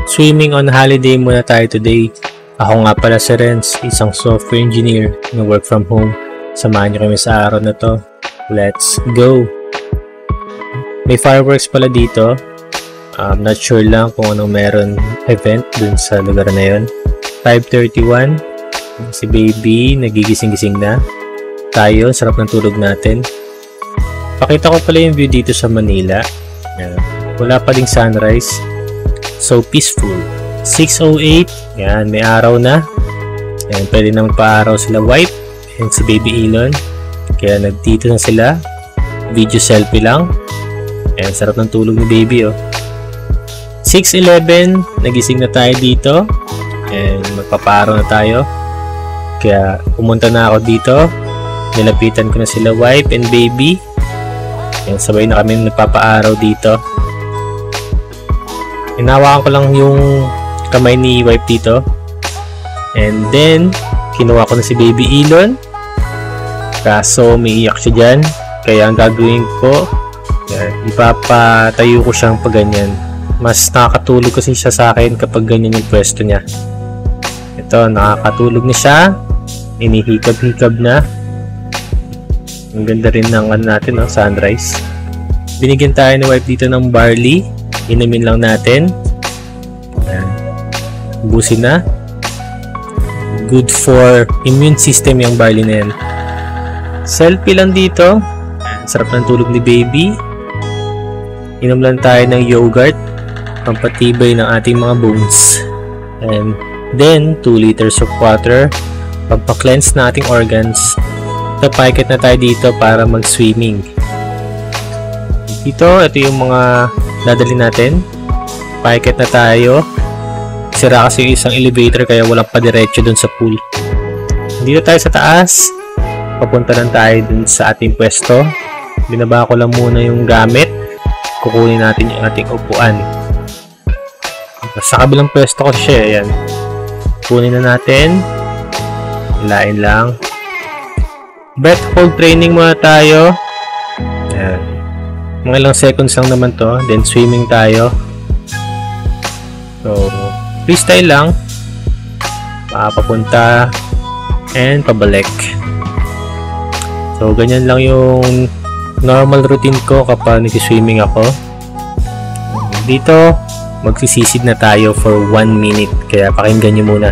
Swimming on holiday muna tayo today. Ako nga pala si Renz, isang software engineer na work from home. Samahan niyo kami sa araw na to. Let's go! May fireworks pala dito. I'm not sure lang kung anong meron event dun sa lugar na yun. 5:31. Si baby nagigising-gising na. Tayo, sarap ng tulog natin. Pakita ko pala yung view dito sa Manila. Wala pa ding sunrise. So peaceful. 6:08. Yan, may araw na. Yan, pwede na magpa-araw sila wife and si baby Elon. Kaya nagdito na sila. Video selfie lang. Yan, sarap ng tulog ni baby oh. 6:11. Nagising na tayo dito. And magpapa-araw na tayo. Kaya pumunta na ako dito. Nilapitan ko na sila wife and baby. Yan, sabay na kami nagpapa-araw dito. Hinawakan ko lang yung kamay ni wife dito. And then, kinuha ko na si baby Elon. Kaso, may iyak siya dyan. Kaya ang gagawin ko, ipapatayo ko siyang pag ganyan. Mas nakakatulog kasi siya sa akin kapag ganyan yung pwesto niya. Ito, nakakatulog na siya. Inihikab-hikab na. Ang ganda rin ng ano natin, no? Sunrise. Binigyan tayo ni wife dito ng barley. Inumin lang natin. Ayan. Ubusin na. Good for immune system yung barley na yan. Selfie lang dito. Sarap ng tulog ni baby. Inom lang tayo ng yogurt. Pampatibay ng ating mga bones. And then, 2 liters of water. Pagpa-cleanse na ating organs. Paikit na tayo dito para mag-swimming. Ito yung mga dadali natin. Paikit na tayo. Sira kasi yung isang elevator kaya walang padiretso dun sa pool. Dito tayo sa taas. Papunta lang tayo dun sa ating pwesto. Binaba ko lang muna yung gamit. Kukunin natin yung ating upuan. Sa kabilang pwesto ko siya. Ayan. Kunin na natin. Hilain lang. Breath hold training muna tayo. Ayan. Mga ilang seconds lang naman to. Then swimming tayo. So, freestyle lang. Papunta and pabalik. So, ganyan lang yung normal routine ko kapag nag-swimming ako. Dito, magsisisid na tayo for 1 minute. Kaya pakinggan nyo muna.